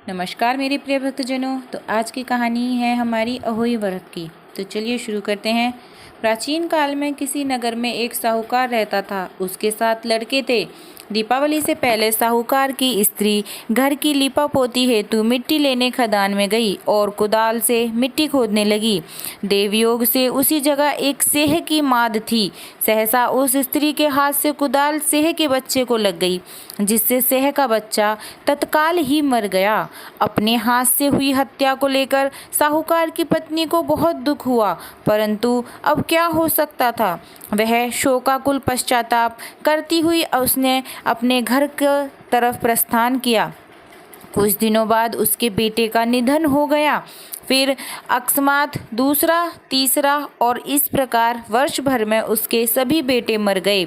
नमस्कार मेरे प्रिय भक्तजनों। तो आज की कहानी है हमारी अहोई व्रत की। तो चलिए शुरू करते हैं। प्राचीन काल में किसी नगर में एक साहूकार रहता था। उसके 7 लड़के थे। दीपावली से पहले साहूकार की स्त्री घर की लीपापोती हेतु मिट्टी लेने खदान में गई और कुदाल से मिट्टी खोदने लगी। देवयोग से उसी जगह एक सेह की माद थी। सहसा उस स्त्री के हाथ से कुदाल सेह के बच्चे को लग गई, जिससे सेह का बच्चा तत्काल ही मर गया। अपने हाथ से हुई हत्या को लेकर साहूकार की पत्नी को बहुत दुख हुआ, परंतु अब क्या हो सकता था। वह शोकाकुल पश्चाताप करती हुई उसने अपने घर की तरफ प्रस्थान किया। कुछ दिनों बाद उसके बेटे का निधन हो गया। फिर अकस्मात दूसरा, तीसरा और इस प्रकार वर्ष भर में उसके सभी बेटे मर गए।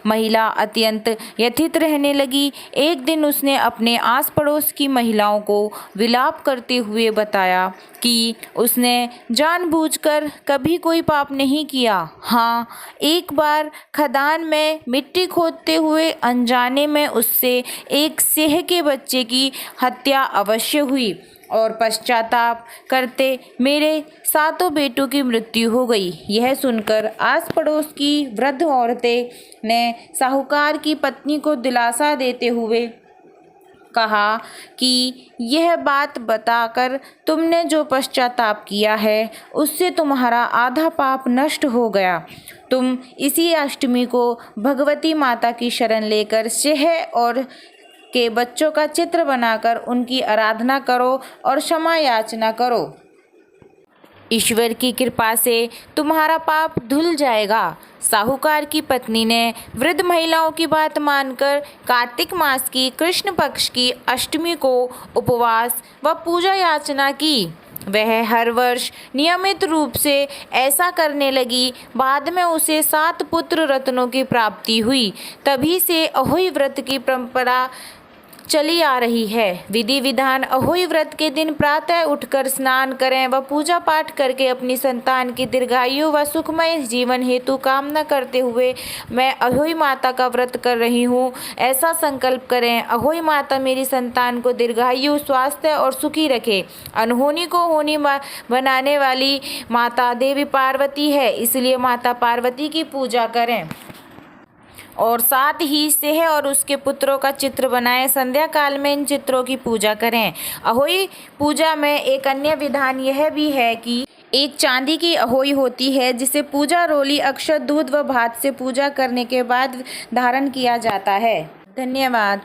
महिला अत्यंत व्यथित रहने लगी। एक दिन उसने अपने आस पड़ोस की महिलाओं को विलाप करते हुए बताया कि उसने जानबूझकर कभी कोई पाप नहीं किया। हाँ, एक बार खदान में मिट्टी खोदते हुए अनजाने में उससे एक सेह के बच्चे की हत्या अवश्य हुई और पश्चाताप करते मेरे 7 बेटों की मृत्यु हो गई। यह सुनकर आस पड़ोस की वृद्ध औरतें ने साहूकार की पत्नी को दिलासा देते हुए कहा कि यह बात बताकर तुमने जो पश्चाताप किया है उससे तुम्हारा आधा पाप नष्ट हो गया। तुम इसी अष्टमी को भगवती माता की शरण लेकर सेह और के बच्चों का चित्र बनाकर उनकी आराधना करो और क्षमा याचना करो। ईश्वर की कृपा से तुम्हारा पाप धुल जाएगा। साहूकार की पत्नी ने वृद्ध महिलाओं की बात मानकर कार्तिक मास की कृष्ण पक्ष की अष्टमी को उपवास व पूजा याचना की। वह हर वर्ष नियमित रूप से ऐसा करने लगी। बाद में उसे 7 पुत्र रत्नों की प्राप्ति हुई। तभी से अहोई व्रत की परंपरा चली आ रही है। विधि विधान अहोई व्रत के दिन प्रातः उठकर स्नान करें व पूजा पाठ करके अपनी संतान की दीर्घायु व सुखमय जीवन हेतु कामना करते हुए मैं अहोई माता का व्रत कर रही हूँ, ऐसा संकल्प करें। अहोई माता मेरी संतान को दीर्घायु, स्वास्थ्य और सुखी रखे। अनहोनी को होनी बनाने वाली माता देवी पार्वती है, इसलिए माता पार्वती की पूजा करें और साथ ही सेह और उसके पुत्रों का चित्र बनाएं। संध्या काल में इन चित्रों की पूजा करें। अहोई पूजा में एक अन्य विधान यह भी है कि एक चांदी की अहोई होती है, जिसे पूजा रोली, अक्षत, दूध व भात से पूजा करने के बाद धारण किया जाता है। धन्यवाद।